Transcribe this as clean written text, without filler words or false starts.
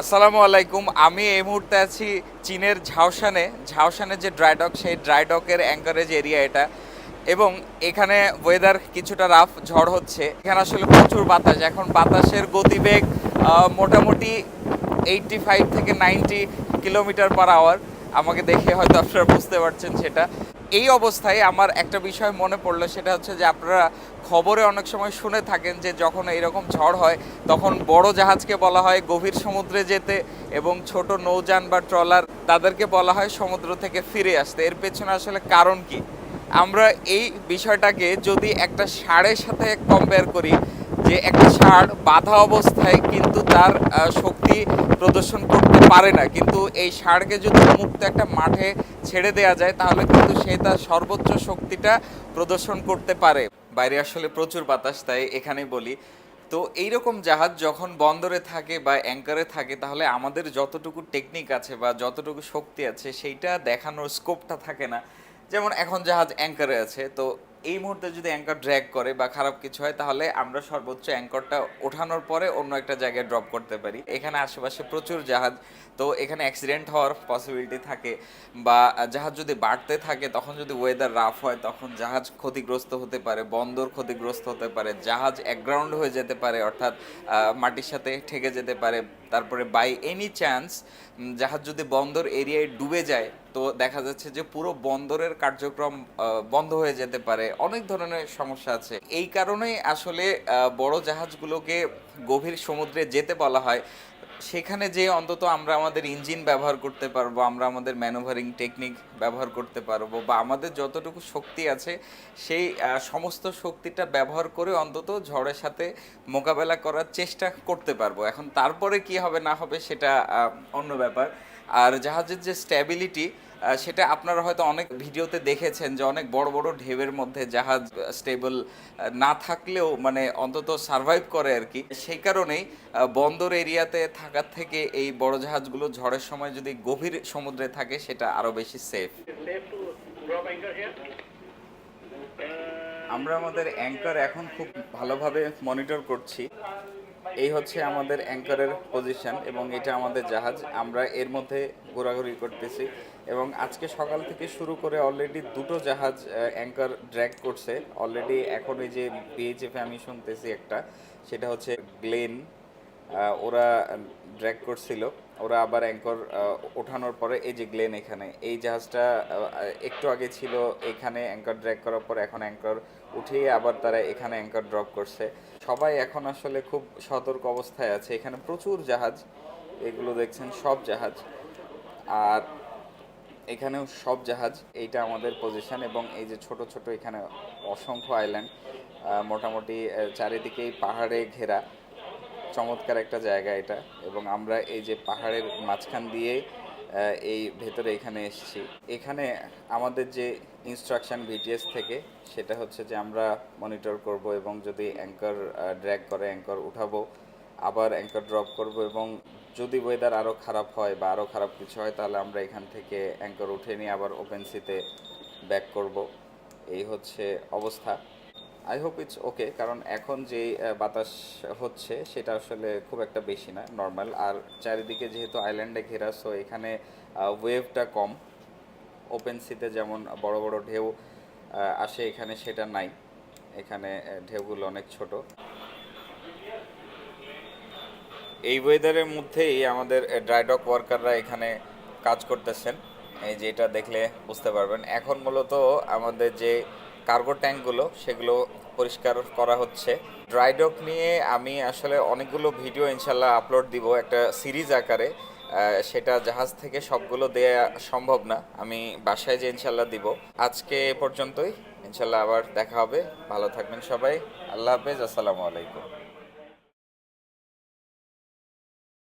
আসসালামু আলাইকুম। আমি এই মুহূর্তে আছি চীনের ঝাওশানে যে ড্রাইডক, সেই ড্রাইডকের অ্যাঙ্কারেজ এরিয়া এটা। এবং এখানে ওয়েদার কিছুটা রাফ, ঝড় হচ্ছে। এখানে আসলে প্রচুর বাতাস। এখন বাতাসের গতিবেগ মোটামুটি 85 থেকে 90 কিলোমিটার পার আওয়ার। আমাকে দেখে হয়তো আপনারা বুঝতে পারছেন সেটা। এই অবস্থায় আমার একটা বিষয় মনে পড়লো, সেটা হচ্ছে যে আপনারা খবরে অনেক সময় শুনে থাকেন যে যখন এইরকম ঝড় হয় তখন বড় জাহাজকে বলা হয় গভীর সমুদ্রে যেতে, এবং ছোট নৌযান বা ট্রলার তাদেরকে বলা হয় সমুদ্র থেকে ফিরে আসতে। এর পেছনে আসলে কারণ কি? আমরা এই বিষয়টাকে যদি একটা ষাঁড়ের সাথে কম্পেয়ার করি, যে একটা ষাঁড় বাঁধা অবস্থায় কিন্তু তার শক্তি প্রদর্শন করতে পারে না, কিন্তু এই ষাঁড়কে যদি মুক্ত একটা মাঠে ছেড়ে দেওয়া যায় তাহলে কিন্তু সে তার সর্বোচ্চ শক্তিটা প্রদর্শন করতে পারে। বাইরে আসলে প্রচুর বাতাস, তাই এখানেই বলি। তো এইরকম জাহাজ যখন বন্দরে থাকে বা অ্যাঙ্কারে থাকে, তাহলে আমাদের যতটুকু টেকনিক আছে বা যতটুকু শক্তি আছে সেইটা দেখানোর স্কোপটা থাকে না। যেমন এখন জাহাজ অ্যাঙ্কারে আছে, তো এই মুহূর্তে যদি অ্যাঙ্কার ড্র্যাগ করে বা খারাপ কিছু হয়, তাহলে আমরা সর্বোচ্চ অ্যাঙ্কারটা ওঠানোর পরে অন্য একটা জায়গায় ড্রপ করতে পারি। এখানে আশেপাশে প্রচুর জাহাজ, তো এখানে অ্যাক্সিডেন্ট হওয়ার পসিবিলিটি থাকে। বা জাহাজ যদি বাড়তে থাকে, তখন যদি ওয়েদার রাফ হয়, তখন জাহাজ ক্ষতিগ্রস্ত হতে পারে, বন্দর ক্ষতিগ্রস্ত হতে পারে, জাহাজ একগ্রাউন্ড হয়ে যেতে পারে, অর্থাৎ মাটির সাথে ঠেকে যেতে পারে। তারপরে বাই এনি চান্স জাহাজ যদি বন্দর এরিয়ায় ডুবে যায়, তো দেখা যাচ্ছে যে পুরো বন্দরের কার্যক্রম বন্ধ হয়ে যেতে পারে। অনেক ধরনের সমস্যা আছে। এই কারণেই আসলে বড় জাহাজগুলোকে গভীর সমুদ্রে যেতে বলা হয়। সেখানে যে অন্তত আমরা আমাদের ইঞ্জিন ব্যবহার করতে পারবো, আমরা আমাদের ম্যানুভারিং টেকনিক ব্যবহার করতে পারবো, বা আমাদের যতটুকু শক্তি আছে সেই সমস্ত শক্তিটা ব্যবহার করে অন্তত ঝড়ের সাথে মোকাবেলা করার চেষ্টা করতে পারবো। এখন তারপরে কি হবে না হবে সেটা অন্য ব্যাপার। আর জাহাজের যে স্ট্যাবিলিটি, সেটা আপনারা হয়তো অনেক ভিডিওতে দেখেছেন যে অনেক বড় বড় ঢেউয়ের মধ্যে জাহাজ স্টেবল না থাকলেও মানে অন্তত সার্ভাইভ করে আর কি। সেই কারণেই বন্দর এরিয়াতে থাকার থেকে এই বড় জাহাজগুলো ঝড়ের সময় যদি গভীর সমুদ্রে থাকে, সেটা আরো বেশি সেফ। আমরা আমাদের অ্যাঙ্কার এখন খুব ভালোভাবে মনিটর করছি। এই হচ্ছে আমাদের অ্যাঙ্কারের পজিশন, এবং এটা আমাদের জাহাজ। আমরা এর মধ্যে ঘোরাঘুরি করতেছি, এবং আজকে সকাল থেকে শুরু করে অলরেডি দুটো জাহাজ অ্যাঙ্কার ড্র্যাগ করছে অলরেডি। এখন এই যে বিএইচএফে আমি শুনতেছি একটা, সেটা হচ্ছে গ্লেন, ওরা ড্র্যাগ করছিল। ওরা আবার অ্যাঙ্কর ওঠানোর পরে এই যে গ্লেন, এখানে এই জাহাজটা একটু আগে ছিল এখানে অ্যাঙ্কর ড্র্যাগ করার পর, এখন অ্যাঙ্কর উঠিয়ে আবার তারা এখানে অ্যাঙ্কর ড্রপ করছে। সবাই এখন আসলে খুব সতর্ক অবস্থায় আছে। এখানে প্রচুর জাহাজ, এগুলো দেখছেন সব জাহাজ। আর এখানেও সব জাহাজ। এইটা আমাদের পজিশন, এবং এই যে ছোট ছোট এখানে অসংখ্য আইল্যান্ড, মোটামুটি চারিদিকেই পাহাড়ে ঘেরা চমৎকার একটা জায়গা এটা। এবং আমরা এই যে পাহাড়ের মাঝখান দিয়ে এই ভেতরে এখানে এসেছি। এখানে আমাদের যে ইনস্ট্রাকশন ভিটিএস থেকে, সেটা হচ্ছে যে আমরা মনিটর করব, এবং যদি অ্যাঙ্কার ড্র্যাগ করে অ্যাঙ্কার উঠাবো, আবার অ্যাঙ্কার ড্রপ করব, এবং যদি ওয়েদার আরও খারাপ হয় বা আরও খারাপ কিছু হয়, তাহলে আমরা এখান থেকে অ্যাঙ্কার উঠে নিয়ে আবার ওপেন সিতে ব্যাক করব। এই হচ্ছে অবস্থা। আই হোপ ইটস ওকে, কারণ এখন যে বাতাস হচ্ছে সেটা আসলে খুব একটা বেশি না, নর্মাল। আর চারিদিকে যেহেতু আইল্যান্ডে ঘেরা, সো এখানে ওয়েভটা কম। ওপেন সিতে যেমন বড় বড় ঢেউ আসে, এখানে সেটা নাই। এখানে ঢেউগুলো অনেক ছোট। এই ওয়েদারের মধ্যেই আমাদের ড্রাইডক ওয়ার্কাররা এখানে কাজ করতেছেন। এই যে এটা দেখলে বুঝতে পারবেন। এখন মূলত আমাদের যে কার্গো ট্যাঙ্কগুলো, সেগুলো পরিষ্কার করা হচ্ছে। ড্রাইডক নিয়ে আমি আসলে অনেকগুলো ভিডিও ইনশাল্লাহ আপলোড দিব একটা সিরিজ আকারে। সেটা জাহাজ থেকে সবগুলো দেয়া সম্ভব না, আমি বাসায় যে ইনশাল্লাহ দিব। আজকে এ পর্যন্তই, ইনশাল্লাহ আবার দেখা হবে। ভালো থাকবেন সবাই। আল্লাহ হাফেজ, আসসালামু আলাইকুম।